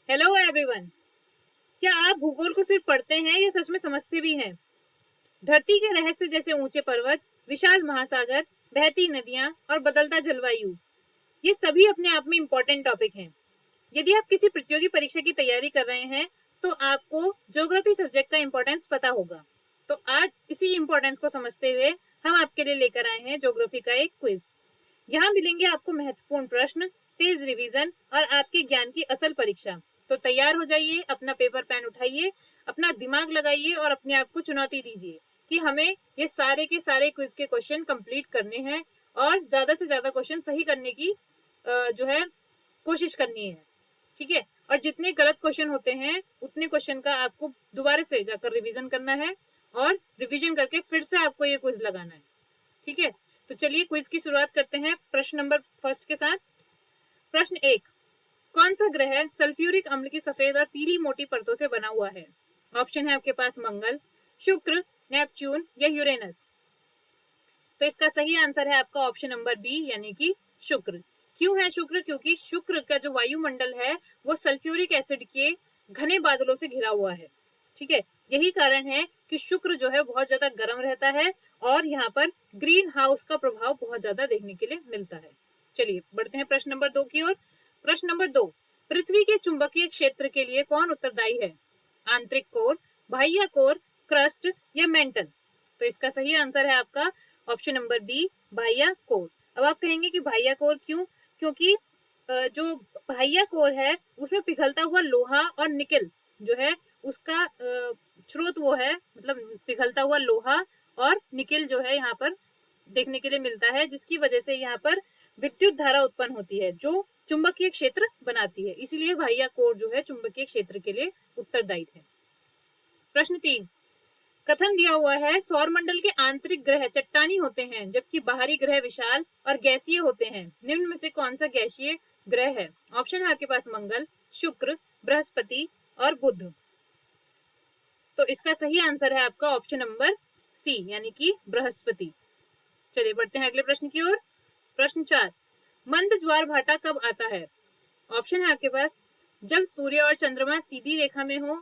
Hello everyone. क्या आप भूगोल को सिर्फ पढ़ते हैं या सच में समझते भी हैं? धरती के रहस्य जैसे ऊंचे पर्वत, विशाल महासागर, बहती नदियां और बदलता जलवायु, ये सभी अपने आप में इम्पोर्टेंट टॉपिक हैं। यदि आप किसी प्रतियोगी परीक्षा की तैयारी कर रहे हैं तो आपको ज्योग्राफी सब्जेक्ट का इम्पोर्टेंस पता होगा। तो आज इसी इम्पोर्टेंस को समझते हुए हम आपके लिए लेकर आए हैं ज्योग्राफी का एक क्विज। यहाँ मिलेंगे आपको महत्वपूर्ण प्रश्न, तेज रिवीजन और आपके ज्ञान की असल परीक्षा। तो तैयार हो जाइए, अपना पेपर पेन उठाइए, अपना दिमाग लगाइए और अपने आप को चुनौती दीजिए कि हमें ये सारे के सारे क्विज के क्वेश्चन कंप्लीट करने हैं और ज्यादा से ज्यादा क्वेश्चन सही करने की जो है कोशिश करनी है। ठीक है, और जितने गलत क्वेश्चन होते हैं उतने क्वेश्चन का आपको दोबारा से जाकर रिवीजन करना है और रिवीजन करके फिर से आपको ये क्विज लगाना है। ठीक है, तो चलिए क्विज की शुरुआत करते हैं प्रश्न नंबर फर्स्ट के साथ। प्रश्न 1, कौन सा ग्रह सल्फ्यूरिक अम्ल की सफेद और पीली मोटी परतों से बना हुआ है? ऑप्शन है आपके पास मंगल, शुक्र, नेपच्यून या यूरेनस। तो इसका सही आंसर है आपका ऑप्शन नंबर बी यानी कि शुक्र। क्यों है शुक्र? क्योंकि शुक्र का जो वायुमंडल है वो सल्फ्यूरिक एसिड के घने बादलों से घिरा हुआ है। ठीक है, यही कारण है कि शुक्र जो है बहुत ज्यादा गर्म रहता है और यहाँ पर ग्रीन हाउस का प्रभाव बहुत ज्यादा देखने के लिए मिलता है। चलिए बढ़ते हैं प्रश्न नंबर 2 की ओर। प्रश्न नंबर 2, पृथ्वी के चुंबकीय क्षेत्र के लिए कौन उत्तरदायी है? आंतरिक कोर, बाह्य कोर, क्रस्ट या मेंटल। तो इसका सही आंसर है आपका ऑप्शन नंबर बी, बाह्य कोर। अब आप कहेंगे कि बाह्य कोर क्यों? क्योंकि जो बाह्य कोर है उसमें पिघलता हुआ लोहा और निकेल जो है उसका स्रोत वो है, मतलब पिघलता हुआ लोहा और निकेल जो है यहाँ पर देखने के लिए मिलता है, जिसकी वजह से यहाँ पर विद्युत धारा उत्पन्न होती है जो चुंबकीय क्षेत्र बनाती है। इसीलिए बाह्य कोर जो है चुंबकीय क्षेत्र के लिए उत्तरदायी है। प्रश्न 3, कथन दिया हुआ है सौरमंडल के आंतरिक ग्रह चट्टानी होते हैं जबकि बाहरी ग्रह विशाल और गैसीय होते हैं। निम्न में से कौन सा गैसीय ग्रह है? ऑप्शन है आपके पास मंगल, शुक्र, बृहस्पति और बुध। तो इसका सही आंसर है आपका ऑप्शन नंबर सी यानी कि बृहस्पति। चलिए बढ़ते हैं अगले प्रश्न की ओर। प्रश्न 4, मंद ज्वार भाटा कब आता है? ऑप्शन है आपके पास जब सूर्य और चंद्रमा सीधी रेखा में हो,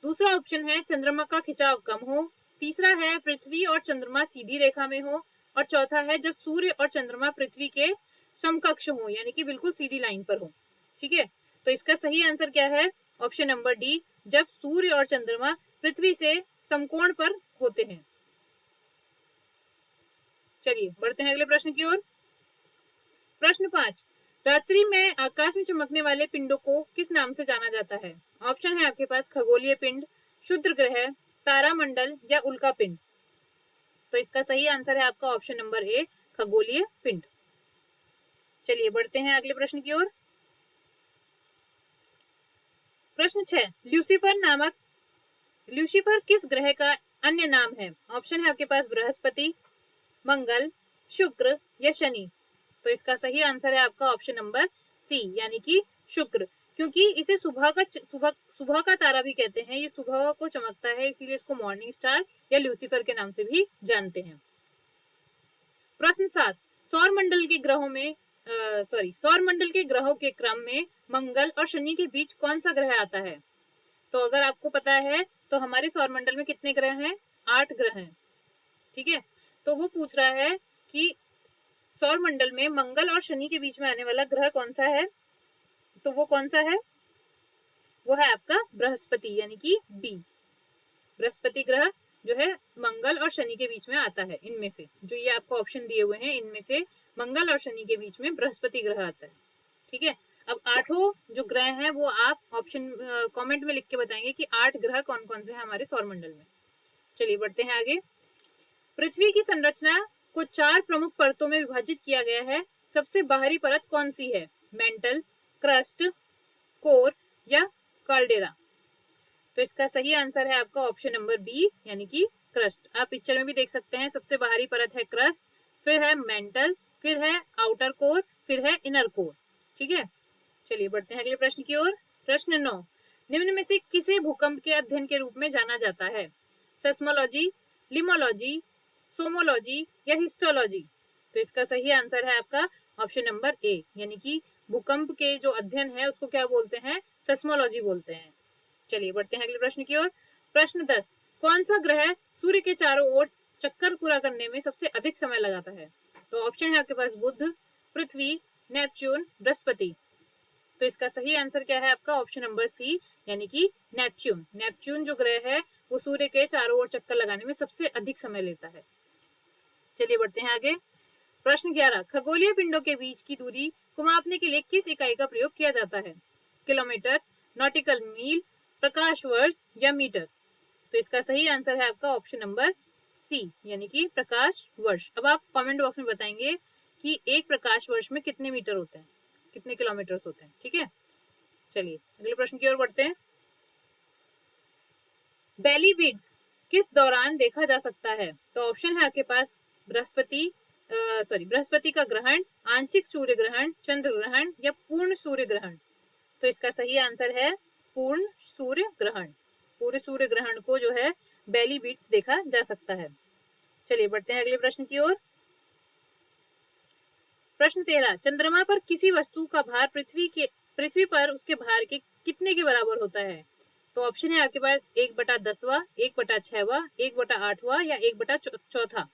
दूसरा ऑप्शन है चंद्रमा का खिंचाव कम हो, तीसरा है पृथ्वी और चंद्रमा सीधी रेखा में हो और चौथा है जब सूर्य और चंद्रमा पृथ्वी के समकक्ष हो यानी कि बिल्कुल सीधी लाइन पर हो। ठीक है, तो इसका सही आंसर क्या है? ऑप्शन नंबर डी, जब सूर्य और चंद्रमा पृथ्वी से समकोण पर होते हैं। चलिए बढ़ते हैं अगले प्रश्न की ओर। प्रश्न 5, रात्रि में आकाश में चमकने वाले पिंडों को किस नाम से जाना जाता है? ऑप्शन है आपके पास खगोलीय पिंड, क्षुद्र ग्रह, तारामंडल या उल्का पिंड। तो इसका सही आंसर है आपका ऑप्शन नंबर ए, खगोलीय पिंड। चलिए बढ़ते हैं अगले प्रश्न की ओर। प्रश्न 6, ल्यूसीफर किस ग्रह का अन्य नाम है? ऑप्शन है आपके पास बृहस्पति, मंगल, शुक्र या शनि। तो इसका सही आंसर है आपका ऑप्शन नंबर सी यानी कि शुक्र, क्योंकि इसे सुबह का तारा भी कहते हैं। ये सुबह को चमकता है इसीलिए इसको मॉर्निंग स्टार या ल्यूसीफर के नाम से भी जानते हैं। प्रश्न 7, सौरमंडल के ग्रहों में सौरमंडल के ग्रहों के क्रम में मंगल और शनि के बीच कौन सा ग्रह आता है? तो अगर आपको पता है तो हमारे सौरमंडल में कितने ग्रह हैं? 8 ग्रह हैं। ठीक है, तो वो पूछ रहा है कि सौरमंडल में मंगल और शनि के बीच में आने वाला ग्रह कौन सा है? तो वो कौन सा है? वो है आपका बृहस्पति यानी कि बी। बृहस्पति ग्रह जो है मंगल और शनि के बीच में आता है। इनमें से जो ये आपको ऑप्शन दिए हुए हैं इनमें से मंगल और शनि के बीच में बृहस्पति ग्रह आता है। ठीक है, अब 8 जो ग्रह हैं वो आप ऑप्शन कमेंट में लिख के बताएंगे कि 8 ग्रह कौन कौन से हैं हमारे सौरमंडल में। चलिए बढ़ते हैं आगे। पृथ्वी की संरचना को 4 प्रमुख परतों में विभाजित किया गया है। सबसे बाहरी परत कौन सी है? मेंटल, क्रस्ट, कोर या कार्डेरा। तो इसका सही आंसर है आपका ऑप्शन नंबर बी यानी कि क्रस्ट। आप पिक्चर में भी देख सकते हैं, सबसे बाहरी परत है क्रस्ट, फिर है मेंटल, फिर है आउटर कोर, फिर है इनर कोर। ठीक है, चलिए बढ़ते हैं अगले प्रश्न की ओर। प्रश्न 9, निम्न में से किसे भूकंप के अध्ययन के रूप में जाना जाता है? सेस्मोलॉजी, लिमोलॉजी, सोमोलॉजी या हिस्टोलॉजी। तो इसका सही आंसर है आपका ऑप्शन नंबर ए यानी कि भूकंप के जो अध्ययन है उसको क्या बोलते हैं? सेस्मोलॉजी बोलते हैं। चलिए बढ़ते हैं अगले प्रश्न की ओर। प्रश्न 10, कौन सा ग्रह सूर्य के चारों ओर चक्कर पूरा करने में सबसे अधिक समय लगाता है? तो ऑप्शन है आपके पास बुध, पृथ्वी, नेपच्यून, बृहस्पति। तो इसका सही आंसर क्या है आपका? ऑप्शन नंबर सी, यानी कि नेपच्यून। नेपच्यून जो ग्रह है वो सूर्य के चारों ओर चक्कर लगाने में सबसे अधिक समय लेता है। चलिए बढ़ते हैं आगे। प्रश्न 11, खगोलीय पिंडों के बीच की दूरी को मापने के लिए किस इकाई का प्रयोग किया जाता है? किलोमीटर, नॉटिकल मील, प्रकाश वर्ष या मीटर। तो इसका सही आंसर है आपका ऑप्शन नंबर सी, यानी कि प्रकाश वर्ष। अब आप कमेंट बॉक्स में बताएंगे कि एक प्रकाश वर्ष में कितने मीटर होते हैं, कितने किलोमीटर होते हैं। ठीक है, चलिए अगले प्रश्न की ओर बढ़ते हैं। बेली बीड्स किस दौरान देखा जा सकता है? तो ऑप्शन है आपके पास बृहस्पति का ग्रहण, आंशिक सूर्य ग्रहण, चंद्र ग्रहण या पूर्ण सूर्य ग्रहण। तो इसका सही आंसर है पूर्ण सूर्य ग्रहण। पूरे सूर्य ग्रहण को जो है बेली बीड्स देखा जा सकता है। चलिए बढ़ते हैं अगले प्रश्न की ओर। प्रश्न 13, चंद्रमा पर किसी वस्तु का भार पृथ्वी पर उसके भार के कितने के बराबर होता है? तो ऑप्शन है आपके पास 1/10वां, 1/6वां, 1/8वां या 1/4।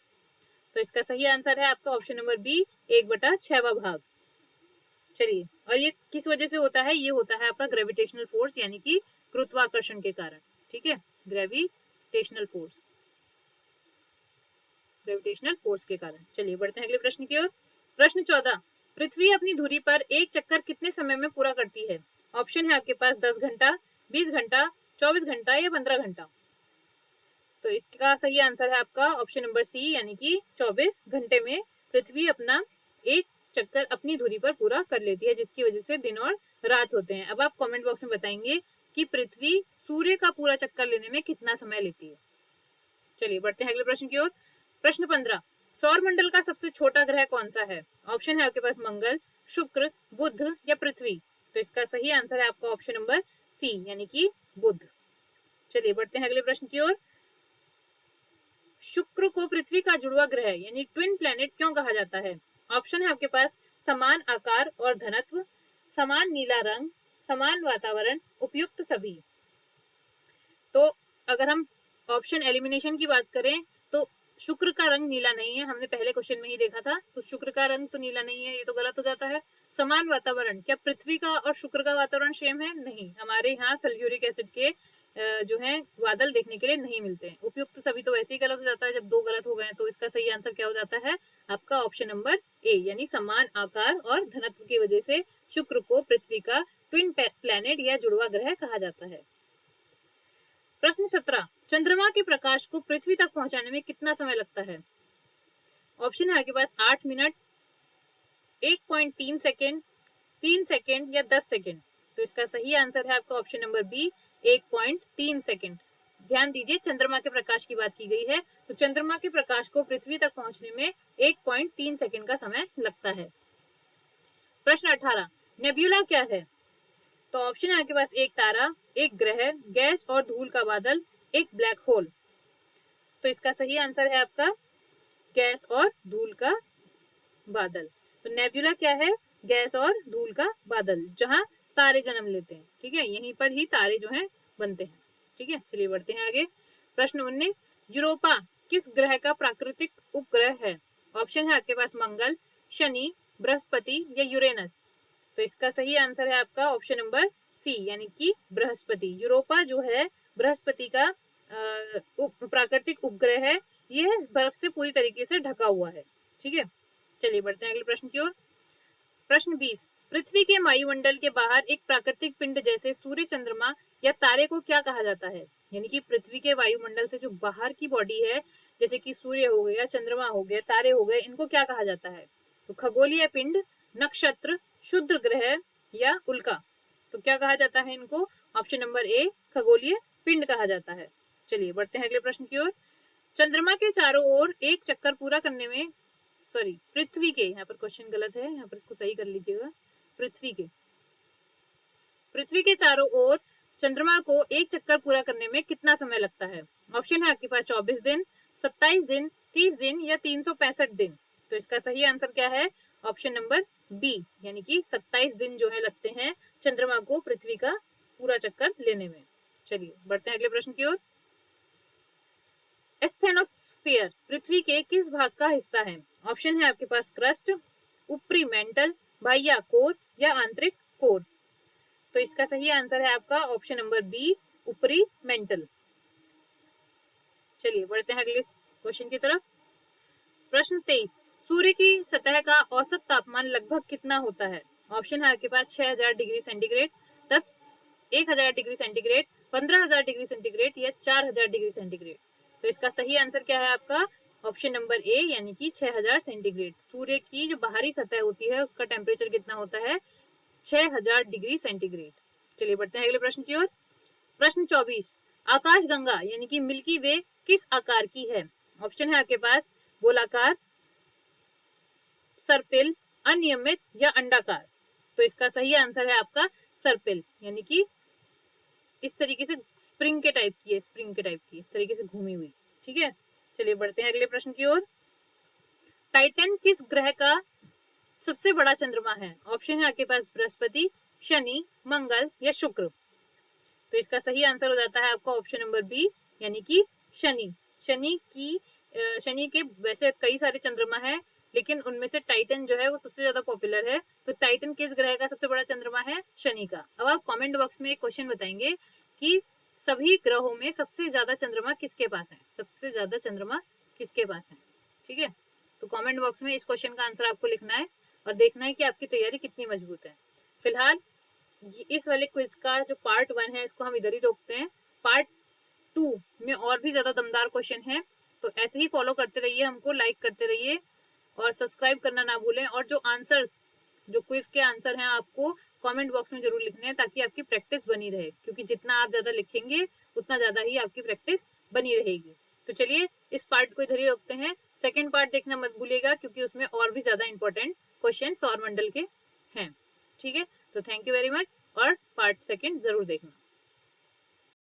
तो इसका सही आंसर है आपका ऑप्शन नंबर बी, 1/6वां भाग। चलिए, और ये किस वजह से होता है? ये होता है आपका ग्रेविटेशनल फोर्स, यानी कि गुरुत्वाकर्षण के कारण। ठीक है, ग्रेविटेशनल फोर्स के कारण। चलिए बढ़ते हैं अगले प्रश्न की ओर। प्रश्न 14, पृथ्वी अपनी धुरी पर एक चक्कर कितने समय में पूरा करती है? ऑप्शन है आपके पास 10 घंटा, 20 घंटा, 24 घंटा या 15 घंटा। तो इसका सही आंसर है आपका ऑप्शन नंबर सी, यानी कि 24 घंटे में पृथ्वी अपना एक चक्कर अपनी धुरी पर पूरा कर लेती है, जिसकी वजह से दिन और रात होते हैं। अब आप कमेंट बॉक्स में बताएंगे कि पृथ्वी सूर्य का पूरा चक्कर लेने में कितना समय लेती है। चलिए बढ़ते हैं अगले प्रश्न की ओर। प्रश्न 15, सौर मंडल का सबसे छोटा ग्रह कौन सा है? ऑप्शन है आपके पास मंगल, शुक्र, बुध या पृथ्वी। तो इसका सही आंसर है आपका ऑप्शन नंबर सी, यानी कि बुध। चलिए बढ़ते हैं अगले प्रश्न की ओर। शुक्र को पृथ्वी का जुड़वा ग्रह यानी ट्विन प्लैनेट क्यों कहा जाता है? ऑप्शन है आपके पास समान आकार और घनत्व, समान नीला रंग, समान वातावरण, उपयुक्त सभी। तो अगर हम ऑप्शन एलिमिनेशन की बात करें तो शुक्र का रंग नीला नहीं है, हमने पहले क्वेश्चन में ही देखा था, तो शुक्र का रंग तो नीला नहीं है, ये तो गलत हो जाता है। समान वातावरण, क्या पृथ्वी का और शुक्र का वातावरण सेम है? नहीं, हमारे यहाँ सल्फ्यूरिक एसिड के जो है बादल देखने के लिए नहीं मिलते हैं। उपयुक्त सभी तो वैसे ही गलत हो जाता है, जब दो गलत हो गए, तो इसका सही आंसर क्या हो जाता है आपका ऑप्शन नंबर ए, यानी समान आकार और घनत्व की वजह से शुक्र को पृथ्वी का ट्विन प्लैनेट या जुड़वा ग्रह कहा जाता है। प्रश्न 17, चंद्रमा के प्रकाश को पृथ्वी तक पहुंचाने में कितना समय लगता है? ऑप्शन है आपके पास 8 मिनट, 1.3 सेकेंड, 3 सेकेंड या 10 सेकेंड। तो इसका सही आंसर है आपका ऑप्शन नंबर बी, 1.3 सेकेंड। ध्यान दीजिए, चंद्रमा के प्रकाश की बात की गई है, तो चंद्रमा के प्रकाश को पृथ्वी तक पहुंचने में 1.3 सेकेंड का समय लगता है। प्रश्न 18, नेब्यूला क्या है? तो ऑप्शन है आपके पास एक तारा, एक ग्रह, गैस और धूल का बादल, एक ब्लैक होल। तो इसका सही आंसर है आपका गैस और धूल का बादल। तो नेब्यूला क्या है? गैस और धूल का बादल, जहां तारे जन्म लेते हैं। ठीक है, यहीं पर ही तारे जो हैं बनते हैं। ठीक है, चलिए बढ़ते हैं आगे। प्रश्न 19, यूरोपा किस ग्रह का प्राकृतिक उपग्रह है? ऑप्शन है आपके पास मंगल, शनि, बृहस्पति या यूरेनस। तो इसका सही आंसर है आपका ऑप्शन नंबर सी, यानी कि बृहस्पति। यूरोपा जो है बृहस्पति का प्राकृतिक उपग्रह है, यह बर्फ से पूरी तरीके से ढका हुआ है। ठीक है, चलिए बढ़ते हैं अगले प्रश्न की ओर। प्रश्न 20, पृथ्वी के वायुमंडल के बाहर एक प्राकृतिक पिंड जैसे सूर्य, चंद्रमा या तारे को क्या कहा जाता है? यानी कि पृथ्वी के वायुमंडल से जो बाहर की बॉडी है, जैसे कि सूर्य हो गया, चंद्रमा हो गया, तारे हो गए, इनको क्या कहा जाता है? तो खगोलीय पिंड, नक्षत्र, शुद्र ग्रह या उल्का। तो क्या कहा जाता है इनको? ऑप्शन नंबर ए, खगोलीय पिंड कहा जाता है। चलिए बढ़ते हैं अगले प्रश्न की ओर। चंद्रमा के चारों ओर एक चक्कर पूरा करने में पृथ्वी के, यहाँ पर क्वेश्चन गलत है, यहाँ पर इसको सही कर लीजिएगा। पृथ्वी के चारों ओर चंद्रमा को एक चक्कर पूरा करने में कितना समय लगता है? ऑप्शन है आपके पास 24 दिन, 27 दिन, 30 दिन या 365 दिन। तो इसका सही आंसर क्या है? ऑप्शन नंबर बी, यानी कि 27 दिन जो है लगते हैं चंद्रमा को पृथ्वी का पूरा चक्कर लेने में। चलिए बढ़ते हैं अगले प्रश्न की ओर। एस्थेनोस्फीयर पृथ्वी के किस भाग का हिस्सा है? ऑप्शन है आपके पास क्रस्ट, ऊपरी मेंटल, बाह्य कोर या आंतरिक कोर। तो इसका सही आंसर है आपका ऑप्शन नंबर बी, ऊपरी मेंटल। चलिए बढ़ते हैं अगले क्वेश्चन की तरफ। प्रश्न 23, सूर्य की सतह का औसत तापमान लगभग कितना होता है? ऑप्शन है आपके पास 6000 degree centigrade, 1000 degree centigrade, 15000 degree centigrade या 4000 डिग्री सेंटीग्रेड। तो इसका सही आंसर क्या है आपका ऑप्शन नंबर ए, यानी कि 6000 सेंटीग्रेड। सूर्य की जो बाहरी सतह होती है उसका टेम्परेचर कितना होता है? 6000 डिग्री सेंटीग्रेड। चलिए बढ़ते हैं अगले प्रश्न की ओर। प्रश्न 24, आकाशगंगा यानी कि मिल्की वे किस आकार की है? ऑप्शन है आपके पास गोलाकार, सर्पिल, अनियमित या अंडाकार। तो इसका सही आंसर है आपका सर्पिल, यानी कि इस तरीके से स्प्रिंग के टाइप की है, स्प्रिंग के टाइप की इस तरीके से घूमी हुई। ठीक है, चलिए बढ़ते हैं अगले प्रश्न की ओर। टाइटन किस ग्रह का सबसे बड़ा चंद्रमा है? ऑप्शन है आपके पास बृहस्पति, शनि, मंगल या शुक्र। तो इसका सही आंसर हो जाता है आपका ऑप्शन नंबर बी, यानी कि शनि। शनि के वैसे कई सारे चंद्रमा है, लेकिन उनमें से टाइटन जो है वो सबसे ज्यादा पॉपुलर है। तो टाइटन किस ग्रह का सबसे बड़ा चंद्रमा है? शनि का। अब आप कमेंट बॉक्स में एक क्वेश्चन बताएंगे कि सभी ग्रहों में सबसे ज्यादा चंद्रमा किसके पास है? सबसे ज्यादा चंद्रमा किसके पास है? ठीक है, तो कमेंट बॉक्स में इस क्वेश्चन का आंसर आपको लिखना है और देखना है कि आपकी तैयारी कितनी मजबूत है। फिलहाल इस वाले क्विज का जो पार्ट 1 है इसको हम इधर ही रोकते हैं। पार्ट 2 में और भी ज्यादा दमदार क्वेश्चन है, तो ऐसे ही फॉलो करते रहिए, हमको लाइक करते रहिए और सब्सक्राइब करना ना भूलें। और जो आंसर्स, जो क्विज के आंसर हैं आपको कमेंट बॉक्स में जरूर लिखने हैं, ताकि आपकी प्रैक्टिस बनी रहे, क्योंकि जितना आप ज्यादा लिखेंगे उतना ज्यादा ही आपकी प्रैक्टिस बनी रहेगी। तो चलिए इस पार्ट को इधर ही रोकते हैं। सेकेंड पार्ट देखना मत भूलिएगा, क्योंकि उसमें और भी ज्यादा इंपॉर्टेंट क्वेश्चन सौरमंडल के हैं। ठीक है, तो थैंक यू वेरी मच और पार्ट सेकेंड जरूर देखना।